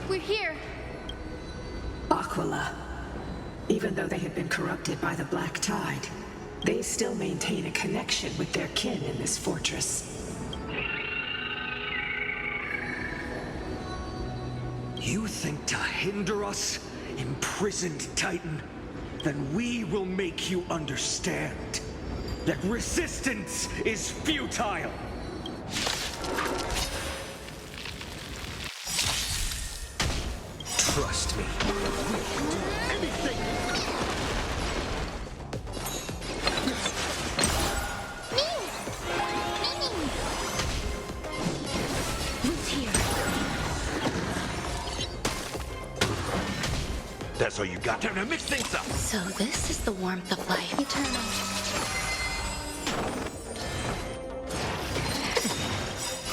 We're here. Aquila. Even though they have been corrupted by the Black Tide, they still maintain a connection with their kin in this fortress. You think to hinder us, imprisoned Titan? Then we will make you understand that resistance is futile! Trust me. We can do anything! Who's here? That's all you got? Time to mix things up! So this is the warmth of life. Eternal.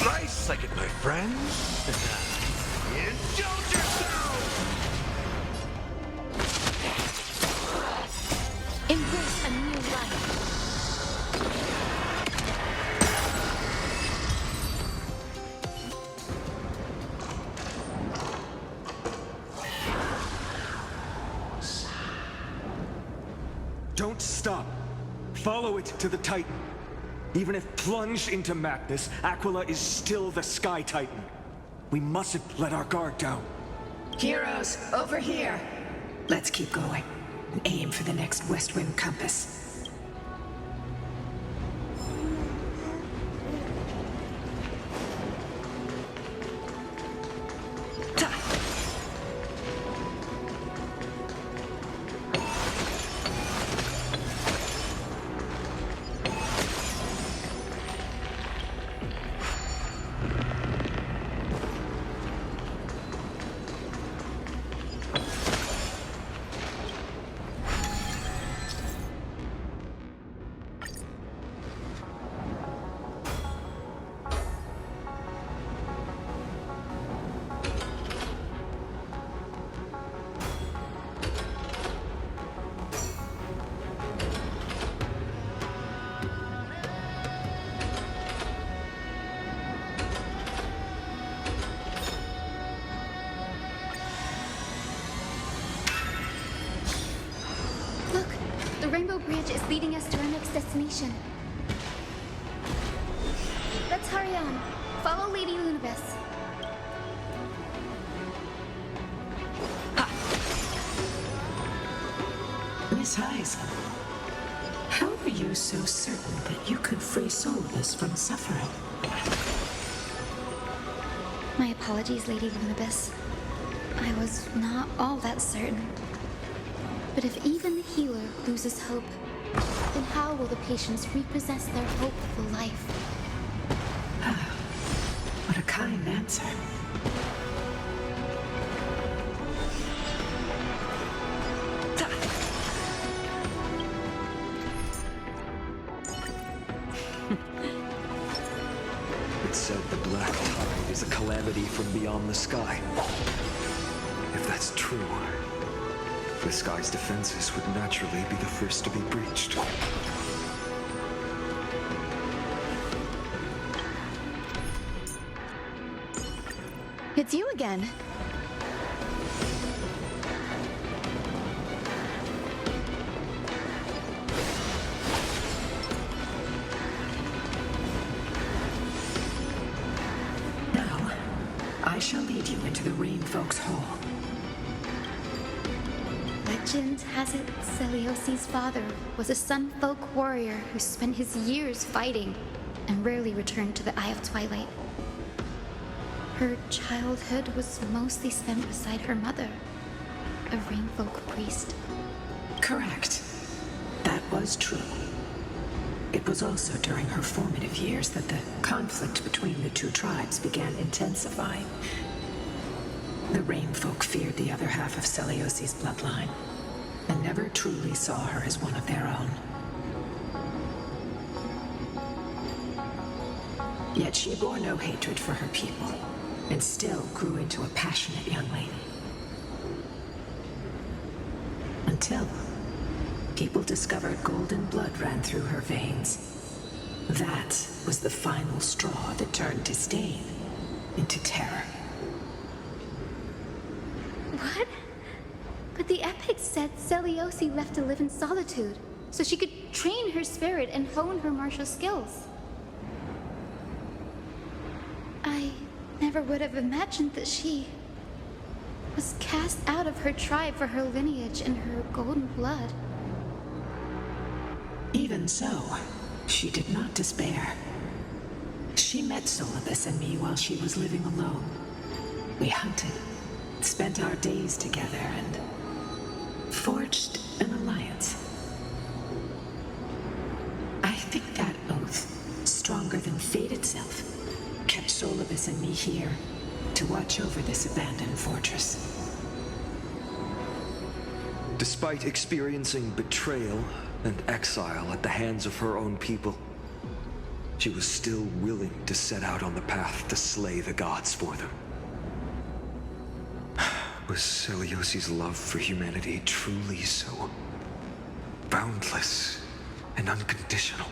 Nice, like it, my friend. Indulge yourself! Embrace a new life. Don't stop. Follow it to the Titan. Even if plunged into madness, Aquila is still the Sky Titan. We mustn't let our guard down. Heroes, over here! Let's keep going and aim for the next West Wind compass. Look, the Rainbow Bridge is leading us to our next destination. Let's hurry on. Follow Lady Lunibus. Miss Heisel, how are you so certain that you could free Solus from suffering? My apologies, Lady Lunibus. I was not all that certain. But if even the healer loses hope, then how will the patients repossess their hope for life? What a kind answer. It said the Black Tide is a calamity from beyond the sky. If that's true, the sky's defenses would naturally be the first to be breached. It's you again. Now, I shall lead you into the Rain Folks' Hall. Legend has it Celiosi's father was a Sun Folk warrior who spent his years fighting and rarely returned to the Eye of Twilight. Her childhood was mostly spent beside her mother, a Rainfolk priest. Correct. That was true. It was also during her formative years that the conflict between the two tribes began intensifying. The Rainfolk feared the other half of Celiosi's bloodline, and never truly saw her as one of their own. Yet she bore no hatred for her people, and still grew into a passionate young lady. Until people discovered golden blood ran through her veins. That was the final straw that turned disdain into terror. What? But the epic said Seliosi left to live in solitude, so she could train her spirit and hone her martial skills. I never would have imagined that she was cast out of her tribe for her lineage and her golden blood. Even so, she did not despair. She met Solibus and me while she was living alone. We hunted, spent our days together, and forged an alliance. I think that oath, stronger than fate itself, kept Solibus and me here to watch over this abandoned fortress. Despite experiencing betrayal and exile at the hands of her own people, she was still willing to set out on the path to slay the gods for them. Was Seliosi's love for humanity truly so boundless and unconditional?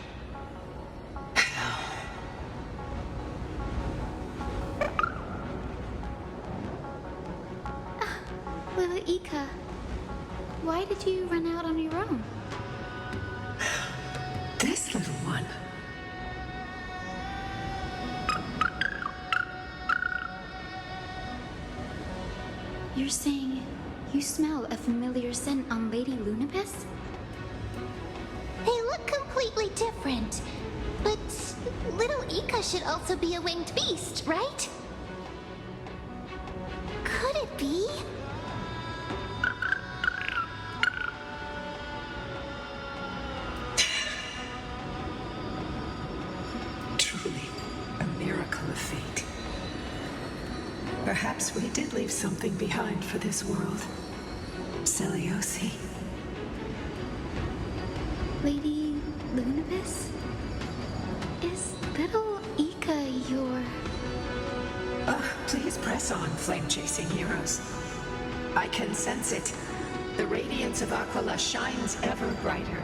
Little Ika, why did you run out on your own? This little one. You're saying you smell a familiar scent on Lady Lunibus? They look completely different. But little Ika should also be a winged beast, right? Could it be? Truly, a miracle of fate. Perhaps we did leave something behind for this world. Seliosi. Lady Lunibus? Is little Ika your... Please press on, flame-chasing heroes. I can sense it. The radiance of Aquila shines ever brighter.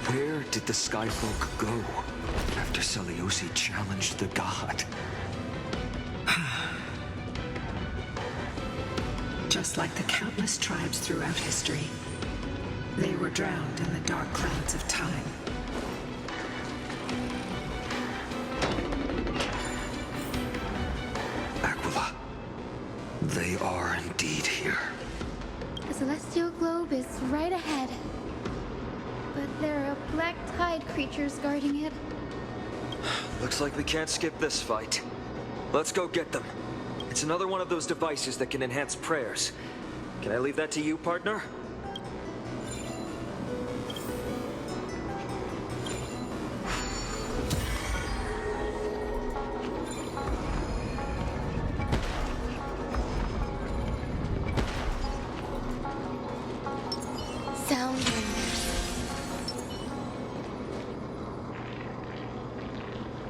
Where did the Skyfolk go after Seliosi challenged the god? Just like the countless tribes throughout history, they were drowned in the dark clouds of time. Aquila, they are indeed here. The celestial globe is right ahead. But there are black tide creatures guarding it. Looks like we can't skip this fight. Let's go get them. It's another one of those devices that can enhance prayers. Can I leave that to you, partner? Sound wonders.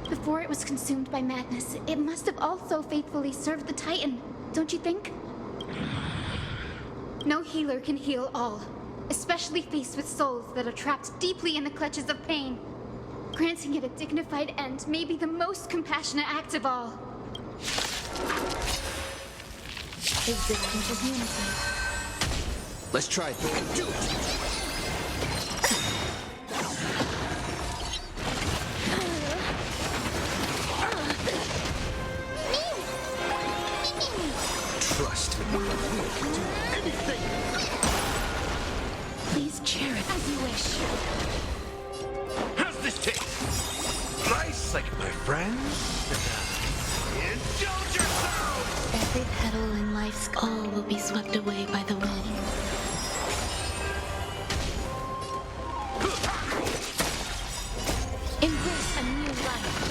Before it was consumed by madness, it must have also faithfully served the Titan, don't you think? No healer can heal all, especially faced with souls that are trapped deeply in the clutches of pain. Granting it a dignified end may be the most compassionate act of all. Existence is unity. Let's try it. Do it! Trust me, we can do anything! Please chair it as you wish. How's this taste? Nice, like my friends? Indulge yourself! Every petal in life's all will be swept away by the wind. Embrace a new life.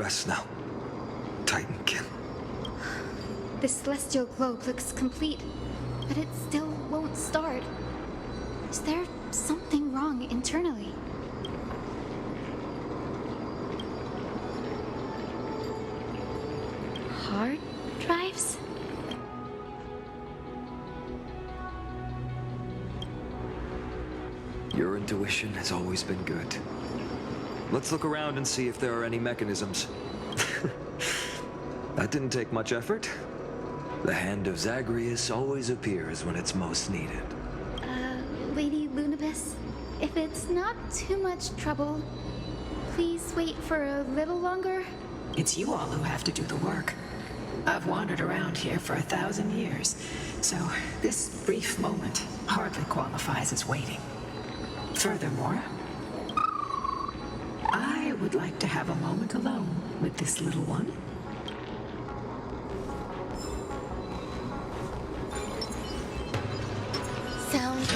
Rest now, Titankin. The celestial globe looks complete, but it still won't start. Is there something wrong internally? Hard drives? Your intuition has always been good. Let's look around and see if there are any mechanisms. That didn't take much effort. The hand of Zagreus always appears when it's most needed. Lady Lunibus, if it's not too much trouble, please wait for a little longer. It's you all who have to do the work. I've wandered around here for 1,000 years, so this brief moment hardly qualifies as waiting. Furthermore, I would like to have a moment alone with this little one. Sound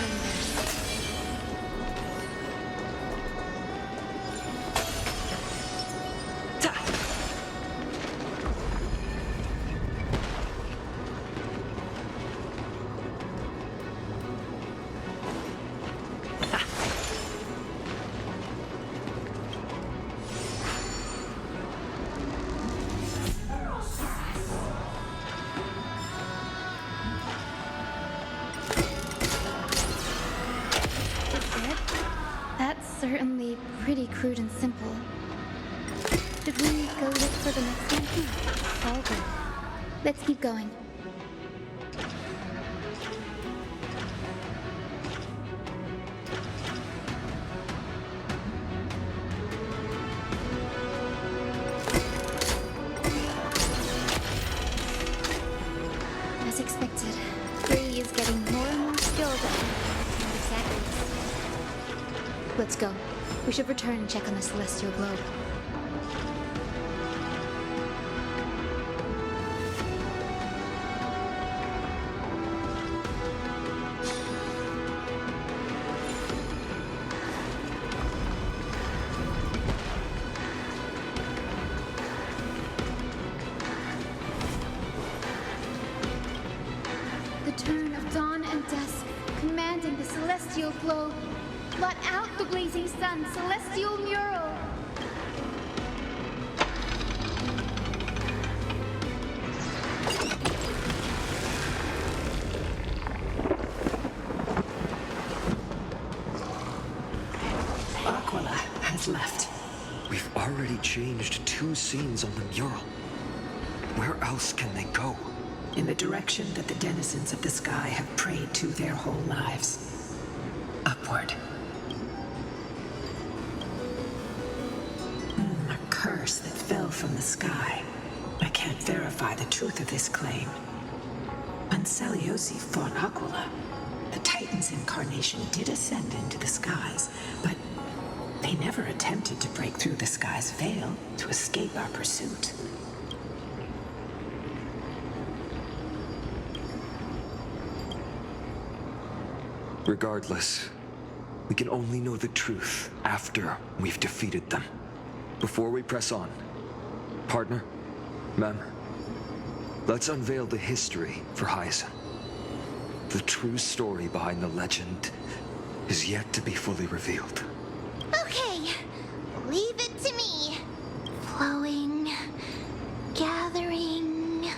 That's certainly pretty crude and simple. Should we go look for the next one? All good. Let's keep going. As expected, Brady is getting more and more skilled at the Zagreus. Let's go. We should return and check on the celestial globe. The turn of dawn and dusk, commanding the celestial globe. Blot out the blazing sun, celestial mural! Aquila has left. We've already changed 2 scenes on the mural. Where else can they go? In the direction that the denizens of the sky have prayed to their whole lives. Upward. A curse that fell from the sky. I can't verify the truth of this claim. When Seliosi fought Aquila, the Titan's incarnation did ascend into the skies, but they never attempted to break through the sky's veil to escape our pursuit. Regardless, we can only know the truth after we've defeated them. Before we press on, partner, ma'am, let's unveil the history for Hyacinth. The true story behind the legend is yet to be fully revealed. Okay, leave it to me. Flowing, gathering,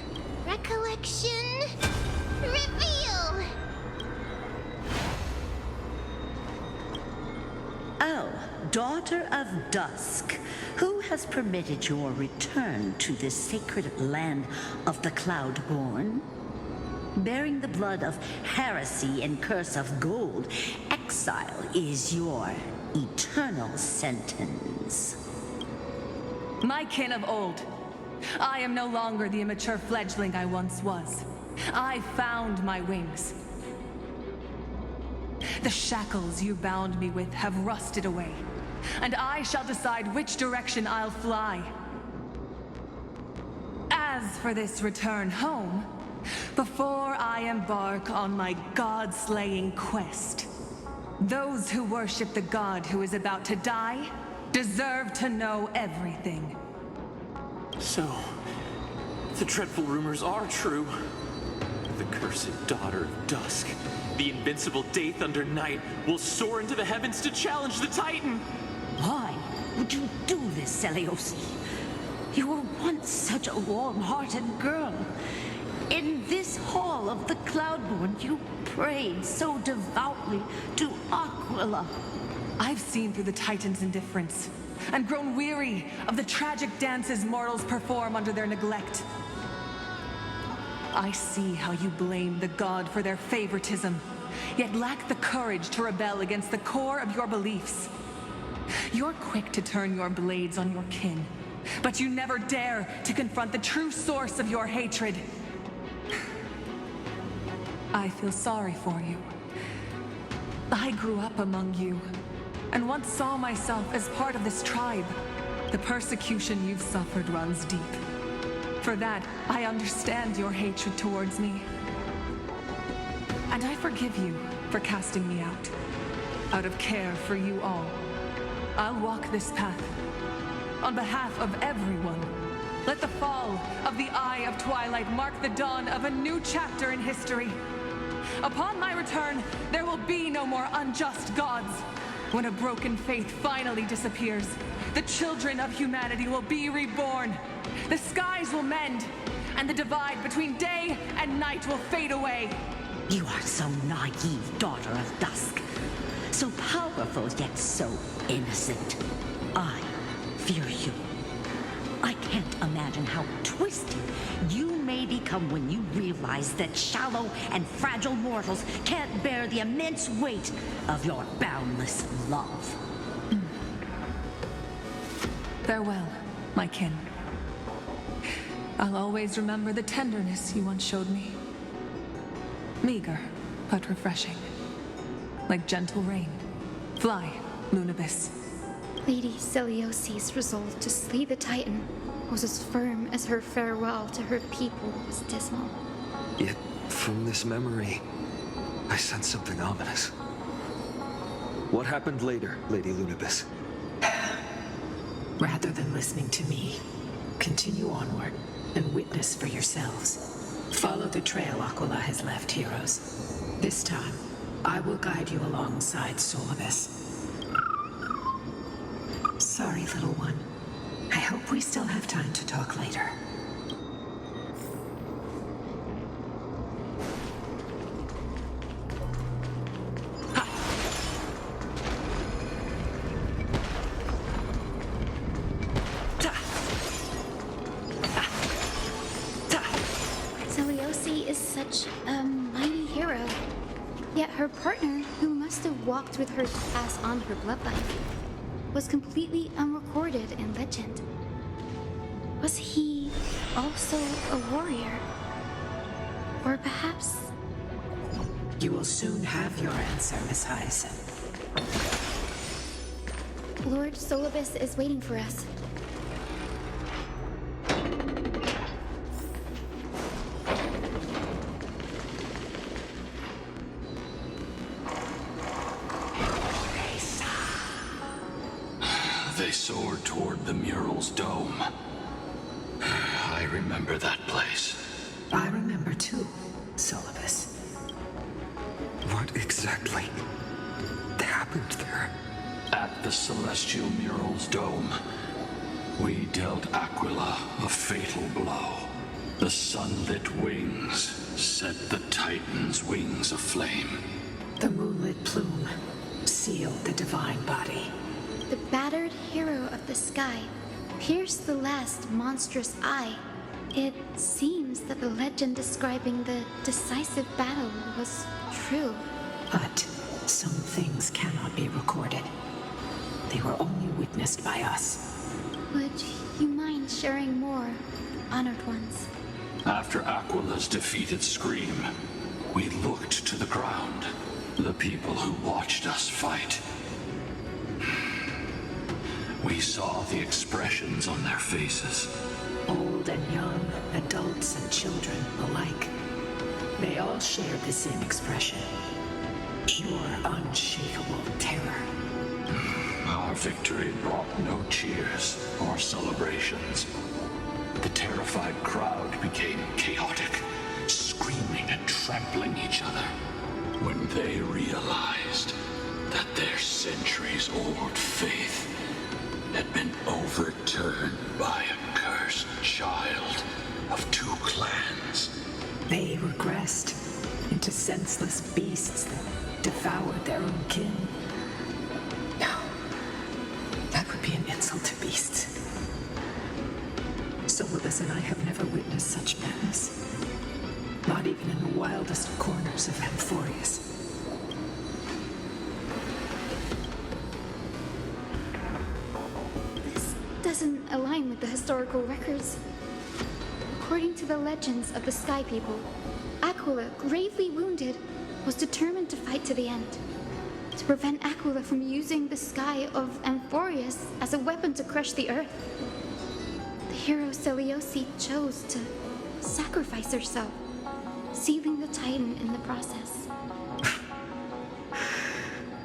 recollection, reveal! Oh, daughter of dusk, who has permitted your return to this sacred land of the Cloudborn? Bearing the blood of heresy and curse of gold, exile is your eternal sentence. My kin of old, I am no longer the immature fledgling I once was. I found my wings. The shackles you bound me with have rusted away, and I shall decide which direction I'll fly. As for this return home, before I embark on my god-slaying quest, those who worship the god who is about to die deserve to know everything. So, the dreadful rumors are true. The cursed daughter of Dusk, the invincible Day Thunder Knight, will soar into the heavens to challenge the Titan. Why would you do this, Seliosi? You were once such a warm-hearted girl. In this hall of the Cloudborn, you prayed so devoutly to Aquila. I've seen through the Titan's indifference and grown weary of the tragic dances mortals perform under their neglect. I see how you blame the god for their favoritism, yet lack the courage to rebel against the core of your beliefs. You're quick to turn your blades on your kin, but you never dare to confront the true source of your hatred. I feel sorry for you. I grew up among you, and once saw myself as part of this tribe. The persecution you've suffered runs deep. For that, I understand your hatred towards me. And I forgive you for casting me out of care for you all. I'll walk this path on behalf of everyone. Let the fall of the Eye of Twilight mark the dawn of a new chapter in history. Upon my return, there will be no more unjust gods. When a broken faith finally disappears, the children of humanity will be reborn. The skies will mend, and the divide between day and night will fade away. You are so naive, daughter of Dusk. So powerful, yet so innocent. I fear you. I can't imagine how twisted you may become when you realize that shallow and fragile mortals can't bear the immense weight of your boundless love. Farewell, my kin. I'll always remember the tenderness you once showed me. Meager, but refreshing. Like gentle rain. Fly, Lunibus. Lady Celiosi's resolve to slay the Titan was as firm as her farewell to her people was dismal. Yet, from this memory, I sense something ominous. What happened later, Lady Lunibus? Rather than listening to me, continue onward and witness for yourselves. Follow the trail Aquila has left, heroes. This time, I will guide you alongside Solibus. Sorry, little one. I hope we still have time to talk later. Celiosi is such a mighty hero. Yet her partner, who must have walked with her to pass on her bloodline, was completely unrecorded in legend. Was he also a warrior? Or perhaps... You will soon have your answer, Miss Hyacinth. Lord Solibus is waiting for us. They soared toward the mural's dome. I remember that place. I remember too, Solibus. What exactly happened there? At the celestial mural's dome, we dealt Aquila a fatal blow. The sunlit wings set the Titan's wings aflame. The moonlit plume sealed the divine body. The battered hero of the sky pierced the last monstrous eye. It seems that the legend describing the decisive battle was true. But some things cannot be recorded. They were only witnessed by us. Would you mind sharing more, honored ones? After Aquila's defeated scream, we looked to the ground. The people who watched us fight. We saw the expressions on their faces. Old and young, adults and children alike. They all shared the same expression. Pure, unshakable terror. Our victory brought no cheers or celebrations. The terrified crowd became chaotic, screaming and trampling each other. When they realized that their centuries-old faith had been overturned by a cursed child of two clans. They regressed into senseless beasts that devoured their own kin. No, that would be an insult to beasts. Solas and I have never witnessed such madness. Not even in the wildest corners of Amphorius. This doesn't align with the historical records. According to the legends of the Sky People, Aquila, gravely wounded, was determined to fight to the end. To prevent Aquila from using the sky of Amphorius as a weapon to crush the earth. The hero Selioci chose to sacrifice herself, sealing the Titan in the process.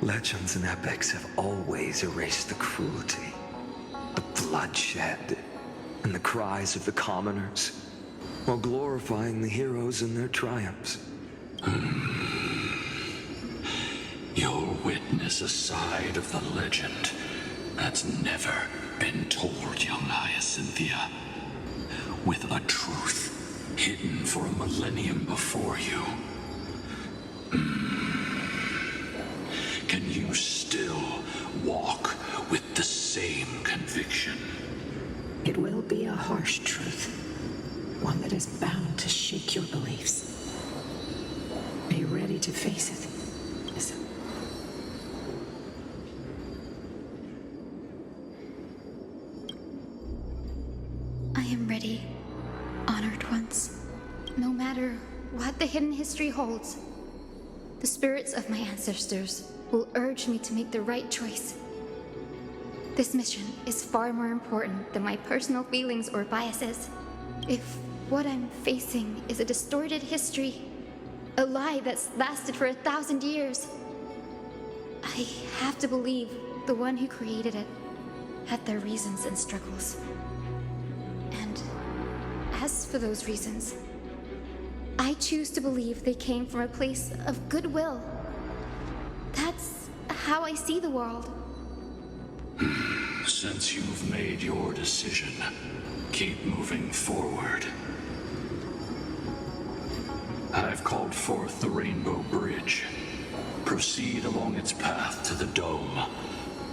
Legends and epics have always erased the cruelty, the bloodshed, and the cries of the commoners, while glorifying the heroes and their triumphs. You'll witness a side of the legend that's never been told, young Hyacinthia. With a truth hidden for a millennium before you. Can you still walk with the same conviction? It will be a harsh truth. One that is bound to shake your beliefs. Are you ready to face it? Listen. I am ready, honored ones. No matter what the hidden history holds, the spirits of my ancestors will urge me to make the right choice. This mission is far more important than my personal feelings or biases. If what I'm facing is a distorted history, a lie that's lasted for 1,000 years, I have to believe the one who created it had their reasons and struggles. And as for those reasons, I choose to believe they came from a place of goodwill. That's how I see the world. Since you've made your decision, keep moving forward. I've called forth the Rainbow Bridge. Proceed along its path to the Dome,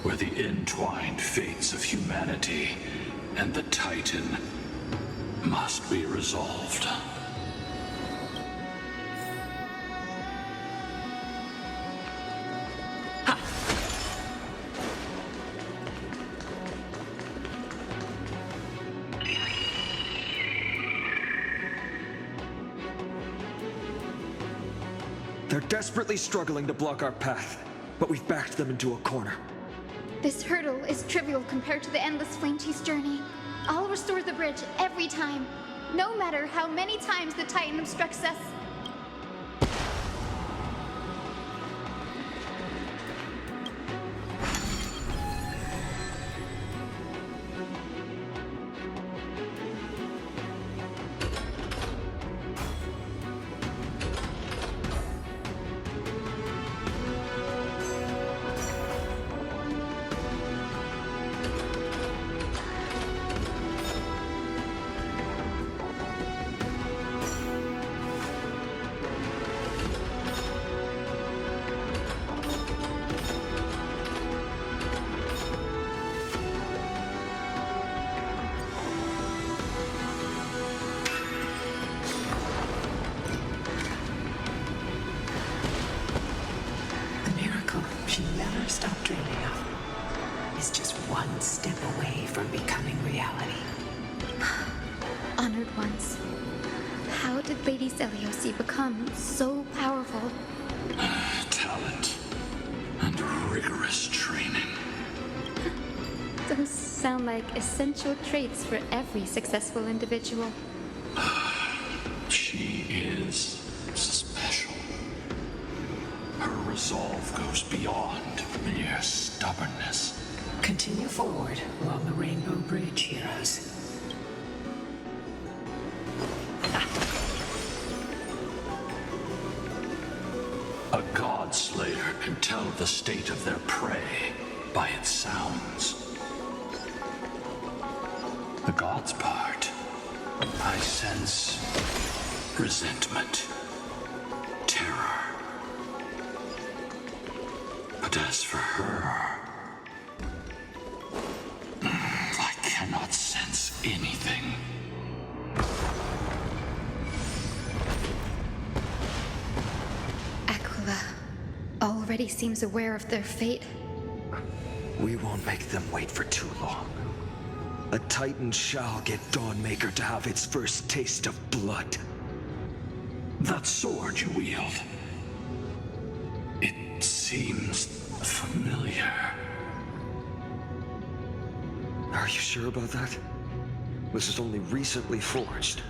where the entwined fates of humanity and the Titan must be resolved. They're desperately struggling to block our path, but we've backed them into a corner. This hurdle is trivial compared to the endless flame-chase journey. I'll restore the bridge every time, no matter how many times the Titan obstructs us. Stop dreaming of is just one step away from becoming reality. Honored ones, how did Lady Selioci become so powerful? Talent and rigorous training. Those sound like essential traits for every successful individual. She is special. Her resolve goes beyond mere stubbornness. Continue forward along the Rainbow Bridge, heroes. can tell the state of their prey by its sounds. The gods' part, I sense resentment, terror. But as for her, I cannot sense anything. Aquila already seems aware of their fate. We won't make them wait for too long. A Titan shall get Dawnmaker to have its first taste of blood. That sword you wield, it seems familiar. Are you sure about that? This is only recently forged.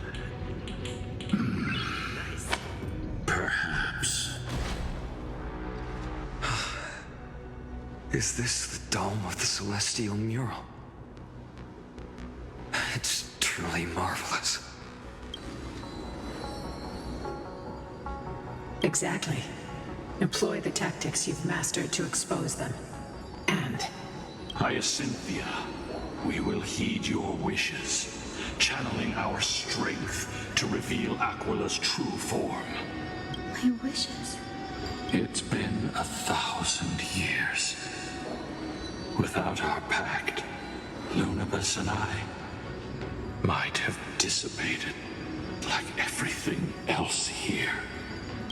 Perhaps. Is this the dome of the celestial mural? It's truly marvelous. Exactly. Employ the tactics you've mastered to expose them. And Hyacinthia, we will heed your wishes, channeling our strength to reveal Aquila's true form. My wishes. It's been 1,000 years. Without our pact, Lunabus and I might have dissipated like everything else here.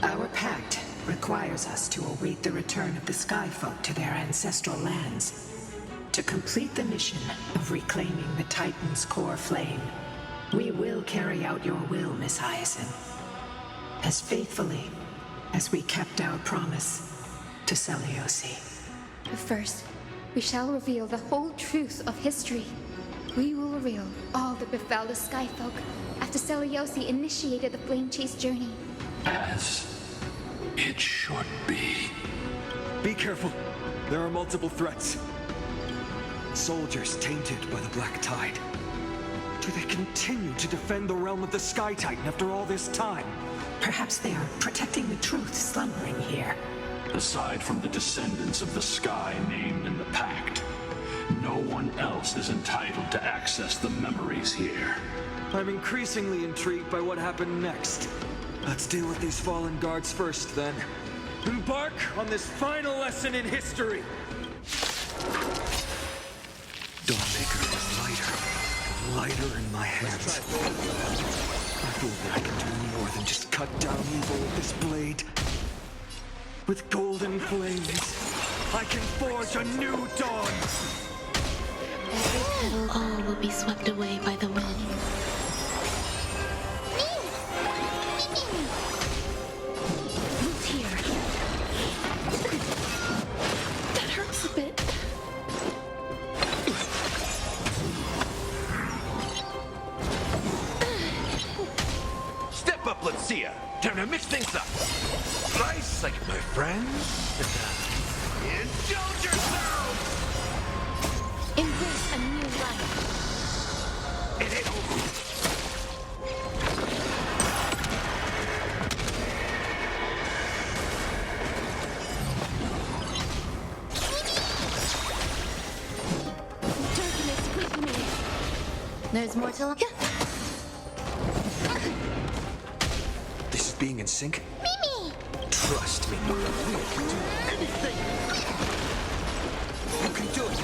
our pact requires us to await the return of the Skyfolk to their ancestral lands. To complete the mission of reclaiming the Titan's core flame, we will carry out your will, Miss Hyacinth, as faithfully as we kept our promise to Seliosi. But first, we shall reveal the whole truth of history. We will reveal all that befell the Skyfolk after Seliosi initiated the Flame Chase journey. As it should be. Be careful. There are multiple threats. Soldiers tainted by the Black Tide. Do they continue to defend the realm of the Sky Titan after all this time? Perhaps they are protecting the truth slumbering here. Aside from the descendants of the sky named in the pact, no one else is entitled to access the memories here. I'm increasingly intrigued by what happened next. Let's deal with these fallen guards first, then. Embark on this final lesson in history! Dawnmaker is lighter in my hands. I feel that I can do more than just cut down evil with this blade. With golden flames, I can forge a new dawn! Every petal, all will be swept away by the wind. Who's here? That hurts a bit. Step up, let's see ya. Time to mix things up. Try second, my friends. Indulge yourself! Embrace a new life. It ain't over. Darkness with me. There's more to look at. This is being in sync? Mimi! Trust me. We can do anything. You can do it.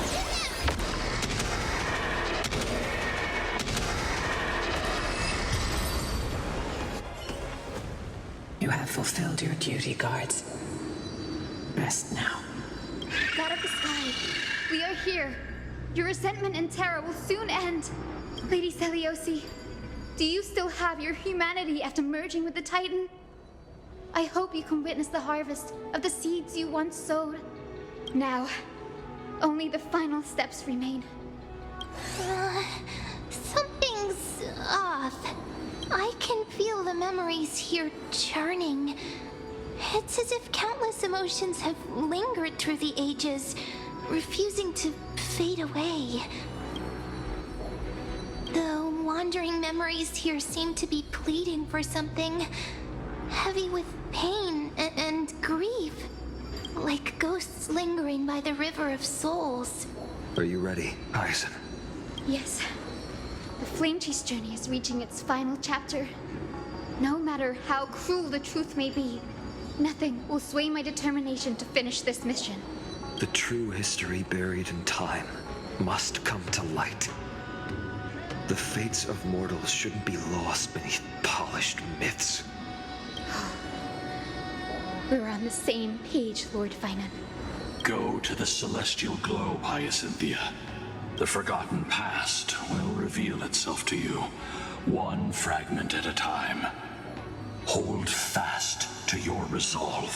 You have fulfilled your duty, guards. Rest now. God of the sky, we are here. Your resentment and terror will soon end. Lady Seliosi, do you still have your humanity after merging with the Titan? I hope you can witness the harvest of the seeds you once sowed. Now, only the final steps remain. Something's off. I can feel the memories here churning. It's as if countless emotions have lingered through the ages, refusing to fade away. The wandering memories here seem to be pleading for something, heavy with pain and grief. like ghosts lingering by the River of Souls. Are you ready, Aizen? Yes. The Flame Chase journey is reaching its final chapter. No matter how cruel the truth may be, nothing will sway my determination to finish this mission. The true history buried in time must come to light. The fates of mortals shouldn't be lost beneath polished myths. We're on the same page, Lord Finan. Go to the celestial globe, Hyacinthia. The forgotten past will reveal itself to you, one fragment at a time. Hold fast to your resolve.